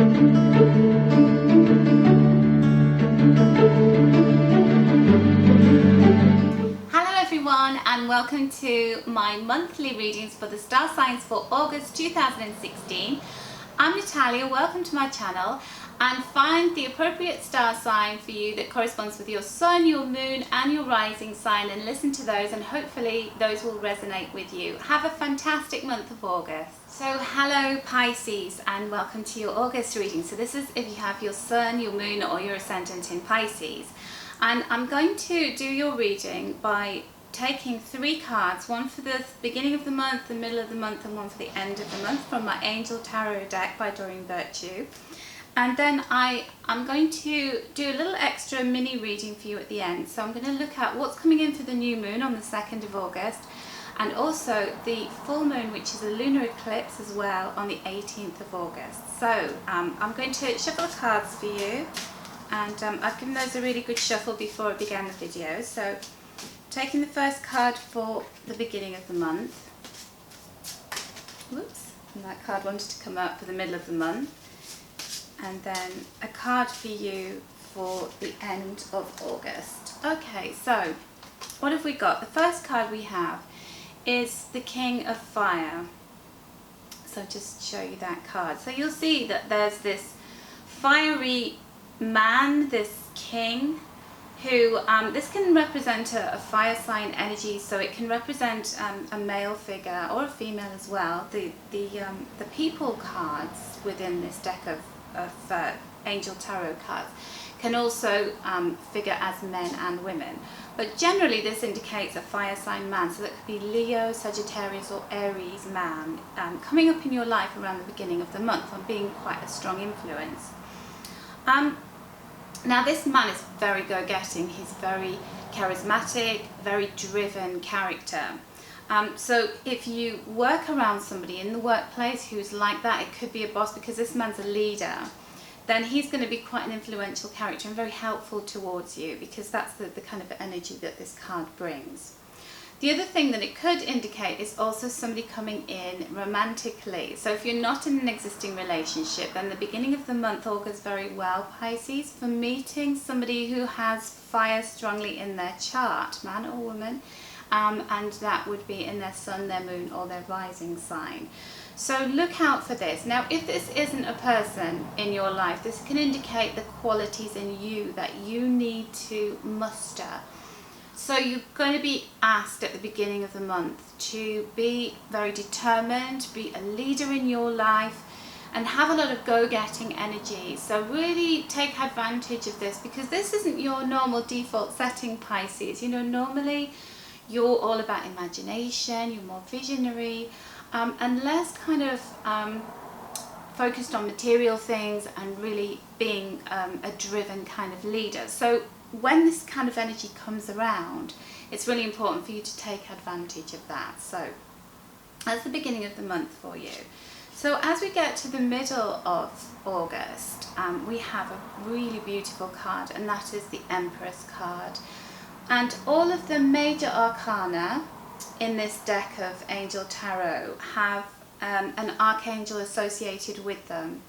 Hello everyone, and welcome to my monthly readings for the star signs for August 2016. I'm Natalia, welcome to my channel, and find the appropriate star sign for you that corresponds with your sun, your moon and your rising sign, and listen to those, and hopefully those will resonate with you. Have a fantastic month of August. So hello Pisces, and welcome to your August reading. So this is if you have your sun, your moon or your ascendant in Pisces. And I'm going to do your reading by taking 3 cards, one for the beginning of the month, the middle of the month and one for the end of the month, from my Angel Tarot deck by Doreen Virtue. And then I'm going to do a little extra mini reading for you at the end. So I'm going to look at what's coming in for the new moon on the 2nd of August, and also the full moon, which is a lunar eclipse as well, on the 18th of August. So I'm going to shuffle the cards for you. And I've given those a really good shuffle before I began the video. So taking the first card for the beginning of the month. Whoops, and that card wanted to come up for the middle of the month. And then a card for you for the end of August. Okay, so what have we got? The first card we have is the King of Fire. So just show you that card. So you'll see that there's this fiery man, this king, who this can represent a fire sign energy, so it can represent a male figure or a female as well. The people cards within this deck of Angel Tarot cards can also figure as men and women, but generally this indicates a fire sign man, so that could be Leo, Sagittarius or Aries man coming up in your life around the beginning of the month and being quite a strong influence. Now this man is very go-getting, he's very charismatic, very driven character. So if you work around somebody in the workplace who's like that, it could be a boss, because this man's a leader, then he's going to be quite an influential character and very helpful towards you, because that's the kind of energy that this card brings. The other thing that it could indicate is also somebody coming in romantically. So if you're not in an existing relationship, then the beginning of the month augurs very well, Pisces, for meeting somebody who has fire strongly in their chart, man or woman, and that would be in their sun, their moon or their rising sign. So look out for this. Now, if this isn't a person in your life, this can indicate the qualities in you that you need to muster. So you're going to be asked at the beginning of the month to be very determined, be a leader in your life and have a lot of go-getting energy. So really take advantage of this, because this isn't your normal default setting, Pisces. You know, normally you're all about imagination, you're more visionary and less kind of focused on material things and really being a driven kind of leader. So when this kind of energy comes around, it's really important for you to take advantage of that. So that's the beginning of the month for you. So as we get to the middle of August, we have a really beautiful card, and that is the Empress card. And all of the major arcana in this deck of Angel Tarot have an archangel associated with them.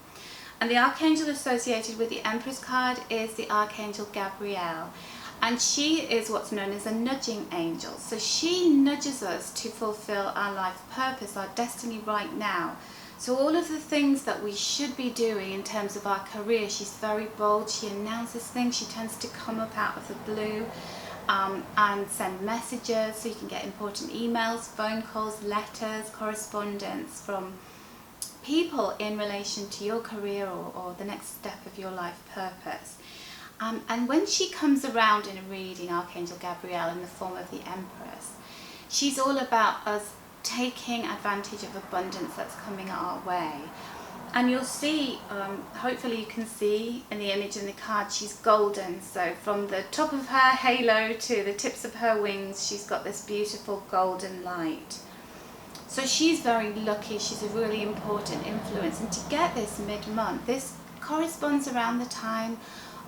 And the archangel associated with the Empress card is the Archangel Gabrielle. And she is what's known as a nudging angel. So she nudges us to fulfill our life purpose, our destiny right now. So all of the things that we should be doing in terms of our career, she's very bold, she announces things, she tends to come up out of the blue and send messages, so you can get important emails, phone calls, letters, correspondence from people in relation to your career or the next step of your life purpose. And when she comes around in a reading, Archangel Gabrielle in the form of the Empress, she's all about us taking advantage of abundance that's coming our way. And you'll see, hopefully you can see in the image in the card, she's golden. So from the top of her halo to the tips of her wings, she's got this beautiful golden light. So she's very lucky, she's a really important influence. And to get this mid-month, this corresponds around the time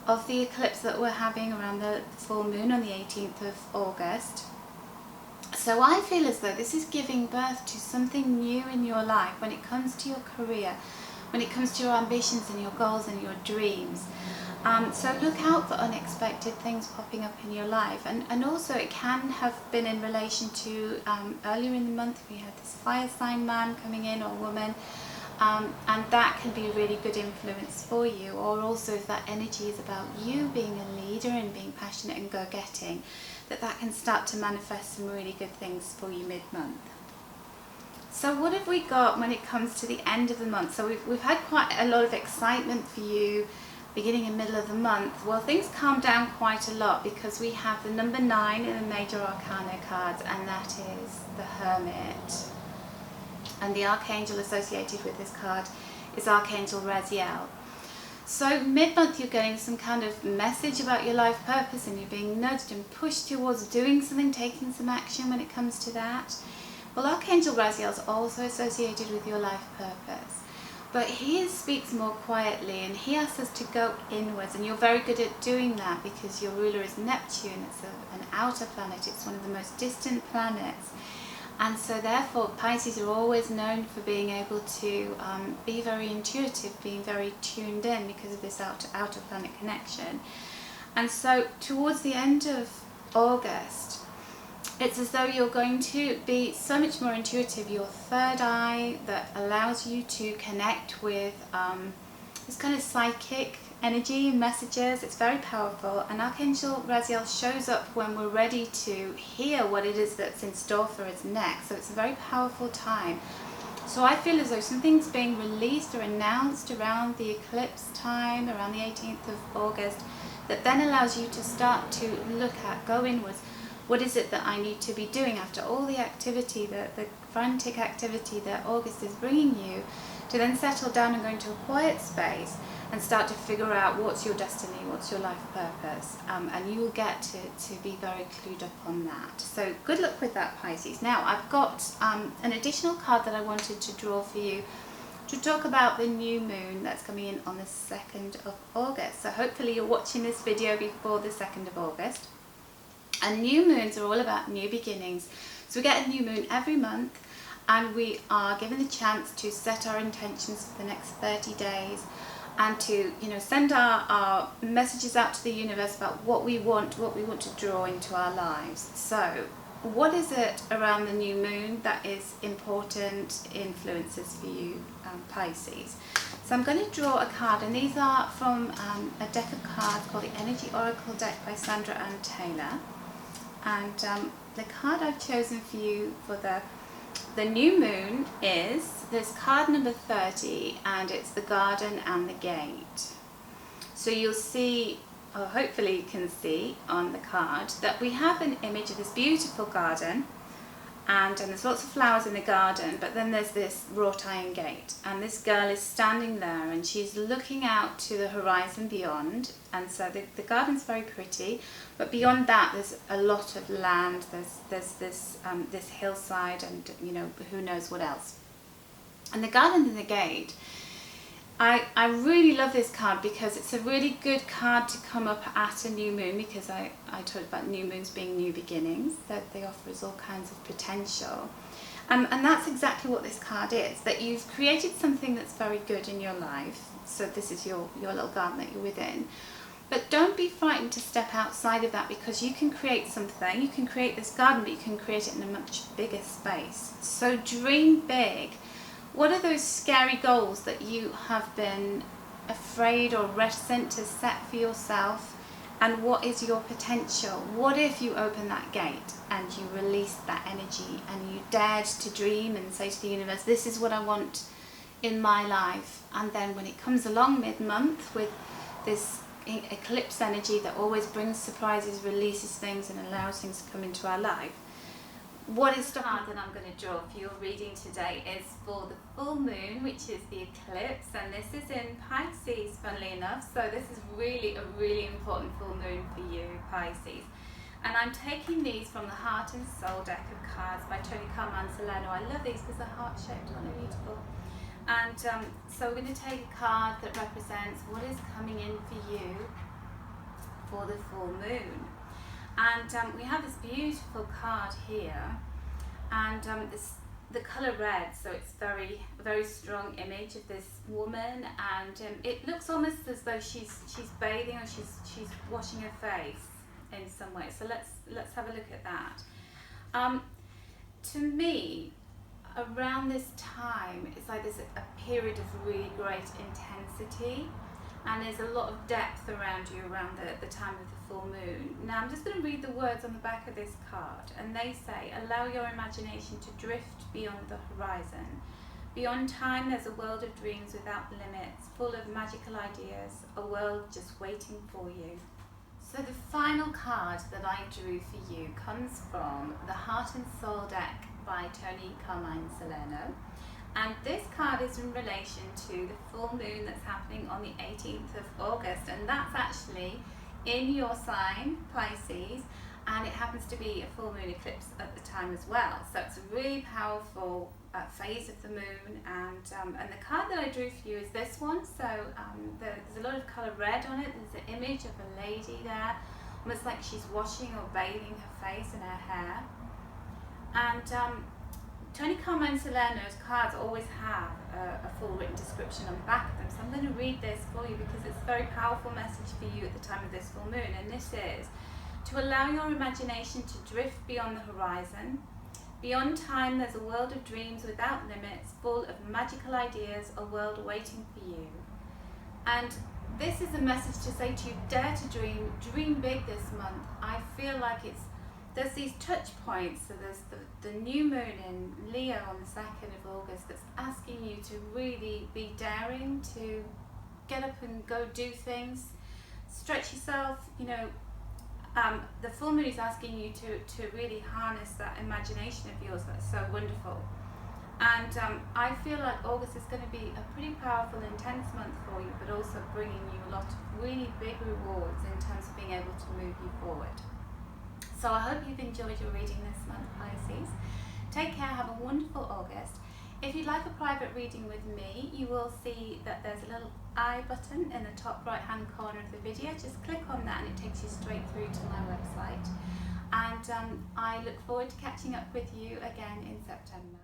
of the eclipse that we're having around the full moon on the 18th of August. So I feel as though this is giving birth to something new in your life when it comes to your career, when it comes to your ambitions and your goals and your dreams. So look out for unexpected things popping up in your life, and also it can have been in relation to earlier in the month we had this fire sign man coming in, or woman, and that can be a really good influence for you. Or also if that energy is about you being a leader and being passionate and go-getting, that can start to manifest some really good things for you mid-month. So what have we got when it comes to the end of the month? So we've had quite a lot of excitement for you beginning and middle of the month. Well, things calm down quite a lot because we have the number 9 in the major arcana cards, and that is the Hermit. And the archangel associated with this card is Archangel Raziel. So mid-month you're getting some kind of message about your life purpose, and you're being nudged and pushed towards doing something, taking some action when it comes to that. Well, Archangel Raziel is also associated with your life purpose, but he speaks more quietly, and he asks us to go inwards, and you're very good at doing that because your ruler is Neptune. It's an outer planet, it's one of the most distant planets, and so therefore Pisces are always known for being able to be very intuitive, being very tuned in because of this outer planet connection. And so towards the end of August, it's as though you're going to be so much more intuitive. Your third eye that allows you to connect with this kind of psychic energy and messages. It's very powerful, and Archangel Raziel shows up when we're ready to hear what it is that's in store for us next. So it's a very powerful time. So I feel as though something's being released or announced around the eclipse time, around the 18th of August, that then allows you to start to look at, go inwards. What is it that I need to be doing after all the activity, the frantic activity that August is bringing you, to then settle down and go into a quiet space and start to figure out what's your destiny, what's your life purpose, and you will get to be very clued up on that. So good luck with that, Pisces. Now I've got an additional card that I wanted to draw for you to talk about the new moon that's coming in on the 2nd of August. So hopefully you're watching this video before the 2nd of August. And new moons are all about new beginnings. So we get a new moon every month, and we are given the chance to set our intentions for the next 30 days and to, send our messages out to the universe about what we want to draw into our lives. So what is it around the new moon that is important influences for you, Pisces? So I'm going to draw a card, and these are from a deck of cards called the Energy Oracle deck by Sandra Ann Taylor. And the card I've chosen for you for the new moon is this card number 30, and it's the Garden and the Gate. So you'll see, or hopefully you can see on the card, that we have an image of this beautiful garden, and there's lots of flowers in the garden, but then there's this wrought iron gate, and this girl is standing there and she's looking out to the horizon beyond. And so the garden's very pretty, but beyond that there's a lot of land, there's this hillside, and who knows what else. And the Garden and the Gate, I really love this card because it's a really good card to come up at a new moon, because I talked about new moons being new beginnings, that they offer us all kinds of potential. And that's exactly what this card is, that you've created something that's very good in your life. So this is your little garden that you're within. But don't be frightened to step outside of that, because you can create something. You can create this garden, but you can create it in a much bigger space. So dream big. What are those scary goals that you have been afraid or reticent to set for yourself? And what is your potential? What if you open that gate and you release that energy and you dared to dream and say to the universe, this is what I want in my life? And then when it comes along mid-month with this eclipse energy that always brings surprises, releases things and allows things to come into our life, what is the card that I'm going to draw for your reading today is for the full moon, which is the eclipse, and this is in Pisces, funnily enough. So this is really a really important full moon for you, Pisces. And I'm taking these from the Heart and Soul deck of cards by Tony Carman Salerno. I love these because they're heart-shaped, aren't they beautiful? And so we're going to take a card that represents what is coming in for you for the full moon. And we have this beautiful card here, and the colour red, so it's very strong image of this woman, and it looks almost as though she's bathing, or she's washing her face in some way. So let's have a look at that. To me, around this time, it's like there's a period of really great intensity, and there's a lot of depth around you around the time of the full moon. Now I'm just going to read the words on the back of this card, and they say, allow your imagination to drift beyond the horizon. Beyond time there's a world of dreams without limits, full of magical ideas, a world just waiting for you. So the final card that I drew for you comes from the Heart and Soul deck by Tony Carmine Salerno. And this card is in relation to the full moon that's happening on the 18th of August, and that's actually in your sign, Pisces, and it happens to be a full moon eclipse at the time as well. So it's a really powerful phase of the moon, and the card that I drew for you is this one. So there's a lot of colour red on it. There's an image of a lady there, almost like she's washing or bathing her face and her hair. And Tony Carmine Salerno's cards always have a full written description on the back of them, so I'm going to read this for you because it's a very powerful message for you at the time of this full moon. And this is, to allow your imagination to drift beyond the horizon. Beyond time there's a world of dreams without limits, full of magical ideas, a world waiting for you. And this is a message to say to you, dare to dream big this month. I feel like there's these touch points. So there's the new moon in Leo on the 2nd of August that's asking you to really be daring, to get up and go do things, stretch yourself, the full moon is asking you to really harness that imagination of yours that's so wonderful. And I feel like August is going to be a pretty powerful, intense month for you, but also bringing you a lot of really big rewards in terms of being able to move you forward. So I hope you've enjoyed your reading this month, Pisces. Take care, have a wonderful August. If you'd like a private reading with me, you will see that there's a little I button in the top right hand corner of the video. Just click on that and it takes you straight through to my website. And I look forward to catching up with you again in September.